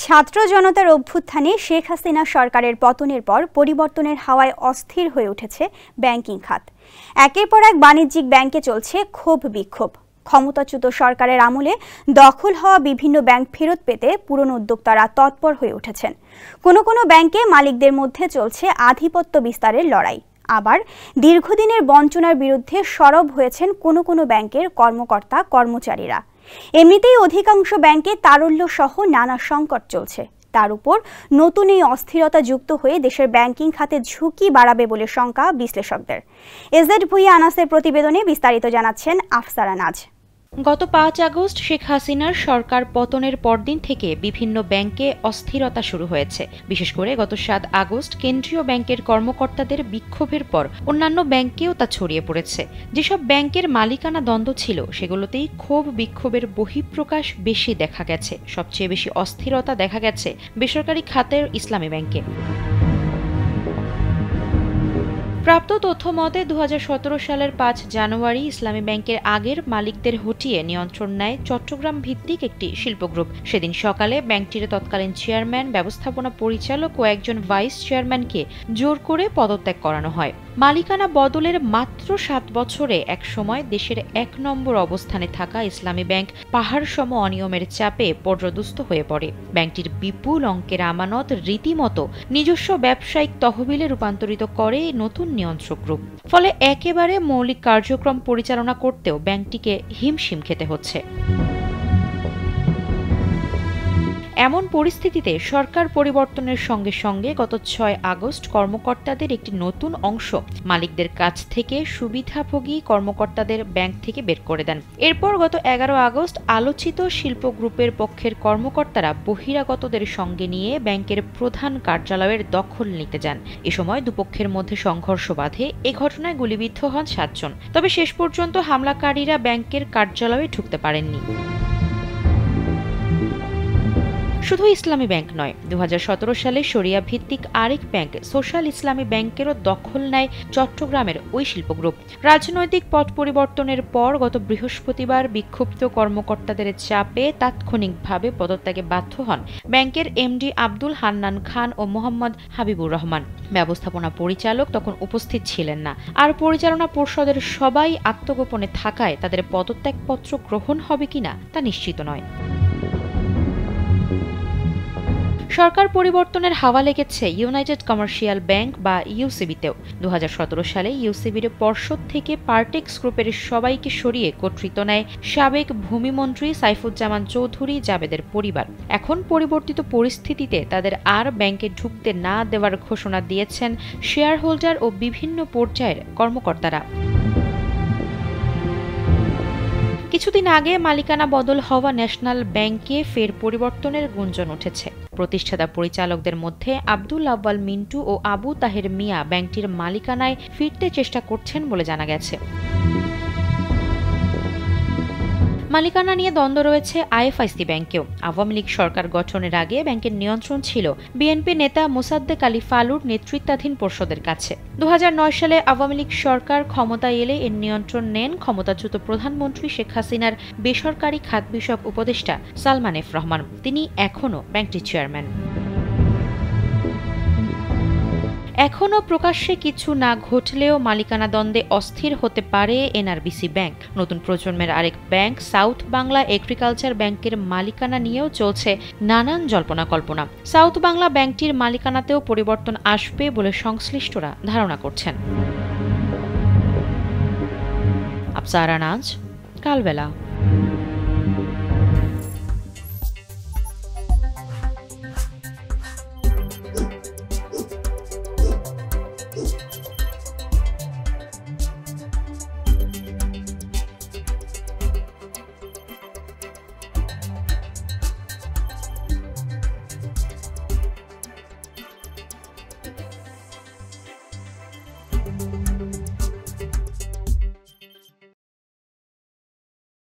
ছাত্র জনতার অভ্যুত্থানে শেখ হাসিনা সরকারের পতনের পর পরিবর্তনের হাওয়ায় অস্থির হয়ে উঠেছে ব্যাংকিং খাত। একের পর এক বাণিজ্যিক ব্যাংকে চলছে ক্ষোভ বিক্ষোভ। ক্ষমতাচ্যুত সরকারের আমলে দখল হওয়া বিভিন্ন ব্যাংক ফেরত পেতে পুরনো উদ্যোক্তারা তৎপর হয়ে উঠেছেন। কোনো কোনো ব্যাংকে মালিকদের মধ্যে চলছে আধিপত্য বিস্তারের লড়াই। আবার দীর্ঘদিনের বঞ্চনার বিরুদ্ধে সরব হয়েছেন কোনো কোনো ব্যাংকের কর্মকর্তা কর্মচারীরা। এমনিতেই অধিকাংশ ব্যাংকে তারল্য সহ নানা সংকট চলছে। তার উপর নতুন এই অস্থিরতা যুক্ত হয়ে দেশের ব্যাংকিং খাতে ঝুঁকি বাড়াবে বলে শঙ্কা বিশ্লেষকদের। এজেড ভুইয়া আনাসের প্রতিবেদনে বিস্তারিত জানাচ্ছেন আফসারা নাজ। গত ৫ আগস্ট শেখ হাসিনার সরকার পতনের পরদিন থেকে বিভিন্ন ব্যাংকে অস্থিরতা শুরু হয়েছে। বিশেষ করে গত ৭ আগস্ট কেন্দ্রীয় ব্যাংকের কর্মকর্তাদের বিক্ষোভের পর অন্যান্য ব্যাংকেও তা ছড়িয়ে পড়েছে। যেসব ব্যাংকের মালিকানা দ্বন্দ্ব ছিল সেগুলোতেই ক্ষোভ বিক্ষোভের বহিঃপ্রকাশ বেশি দেখা গেছে। সবচেয়ে বেশি অস্থিরতা দেখা গেছে বেসরকারি খাতের ইসলামী ব্যাংকে। প্রাপ্ত তথ্য মতে ২০১৭ সালের ৫ জানুয়ারি ইসলামী ব্যাংকের আগের মালিকদের হটিয়ে নিয়ন্ত্রণ নেয় চট্টগ্রাম ভিত্তিক একটি শিল্প গ্রুপ। সেদিন সকালে ব্যাংকটির তৎকালীন চেয়ারম্যান, ব্যবস্থাপনা পরিচালক ও একজন ভাইস চেয়ারম্যানকে জোর করে পদত্যাগ করানো হয়। মালিকানা বদলের মাত্র ৭ বছরে একসময় দেশের ১ নম্বর অবস্থানে থাকা ইসলামী ব্যাংক পাহাড়সম অনিয়মের চাপে পর্যদুস্ত হয়ে পড়ে। ব্যাংকটির বিপুল অঙ্কের আমানত রীতিমতো নিজস্ব ব্যবসায়িক তহবিলে রূপান্তরিত করে নতুন নিয়ন্ত্রক গ্রুপ। ফলে একেবারে মৌলিক কার্যক্রম পরিচালনা করতেও ব্যাংকটিকে হিমশিম খেতে হচ্ছে। এমন পরিস্থিতিতে সরকার পরিবর্তনের সঙ্গে সঙ্গে গত ৬ আগস্ট কর্মকর্তাদের একটি নতুন অংশ মালিকদের কাছ থেকে সুবিধাভোগী কর্মকর্তাদের ব্যাংক থেকে বের করে দেন। এরপর গত ১১ আগস্ট আলোচিত শিল্প গ্রুপের পক্ষের কর্মকর্তারা বহিরাগতদের সঙ্গে নিয়ে ব্যাংকের প্রধান কার্যালয়ের দখল নিতে যান। এ সময় দুপক্ষের মধ্যে সংঘর্ষ বাধে। এ ঘটনায় গুলিবিদ্ধ হন ৭ জন। তবে শেষ পর্যন্ত হামলাকারীরা ব্যাংকের কার্যালয়ে ঢুকতে পারেননি। শুধু ইসলামী ব্যাংক নয়, ২০১৭ সালে শরিয়া ভিত্তিক আরেক ব্যাংক সোশ্যাল ইসলামী ব্যাংকেরও দখল নেয় চট্টগ্রামের ওই শিল্প গ্রুপ। রাজনৈতিক পট পরিবর্তনের পর গত বৃহস্পতিবার বিক্ষুব্ধ কর্মকর্তাদের চাপে তাৎক্ষণিকভাবে পদত্যাগে বাধ্য হন ব্যাংকের এমডি আব্দুল হান্নান খান ও মোহাম্মদ হাবিবুর রহমান। ব্যবস্থাপনা পরিচালক তখন উপস্থিত ছিলেন না। আর পরিচালনা পর্ষদের সবাই আত্মগোপনে থাকায় তাদের পদত্যাগপত্র গ্রহণ হবে কিনা তা নিশ্চিত নয়। সরকার পরিবর্তনের হাওয়া লেগেছে ইউনাইটেড কমার্শিয়াল ব্যাংক বা ইউসিবিতেও। ২০১৭ সালে ইউসিবির পর্ষদ থেকে পার্টেক্স গ্রুপের সবাইকে সরিয়ে কর্তৃত্ব নেয় সাবেক ভূমিমন্ত্রী সাইফুজ্জামান চৌধুরী জাবেদের পরিবার। এখন পরিবর্তিত পরিস্থিতিতে তাদের আর ব্যাংকে ঢুকতে না দেওয়ার ঘোষণা দিয়েছেন শেয়ার হোল্ডার ও বিভিন্ন পর্যায়ের কর্মকর্তারা। কিছুদিন আগে মালিকানা বদল হওয়া ন্যাশনাল ব্যাংকে ফের পরিবর্তনের গুঞ্জন উঠেছে। প্রতিষ্ঠাতা পরিচালকদের মধ্যে আব্দুল আউয়াল মিন্টু ও আবু তাহের মিয়া ব্যাংকটির মালিকানায় ফিরতে চেষ্টা করছেন বলে জানা গেছে। মালিকানা নিয়ে দ্বন্দ্ব রয়েছে আইএফআইসি ব্যাংকেও। আওয়ামী লীগ সরকার গঠনের আগে ব্যাংকের নিয়ন্ত্রণ ছিল বিএনপি নেতা মোসাদ্দেক আলী ফালুর নেতৃত্বাধীন পর্ষদের কাছে। ২০০৯ সালে আওয়ামী লীগ সরকার ক্ষমতায় এলে এর নিয়ন্ত্রণ নেন ক্ষমতাচ্যুত প্রধানমন্ত্রী শেখ হাসিনার বেসরকারি খাত বিষয়ক উপদেষ্টা সালমান এফ রহমান। তিনি এখনও ব্যাংকটির চেয়ারম্যান। এখনও প্রকাশ্যে কিছু না ঘটলেও মালিকানা দ্বন্দ্বে অস্থির হতে পারে এনআরবিসি ব্যাংক। নতুন প্রজন্মের আরেক ব্যাংক সাউথ বাংলা এগ্রিকালচার ব্যাংকের মালিকানা নিয়েও চলছে নানান জল্পনা কল্পনা। সাউথ বাংলা ব্যাংকটির মালিকানাতেও পরিবর্তন আসবে বলে সংশ্লিষ্টরা ধারণা করছেন। আফসারা নাজ, কালবেলা।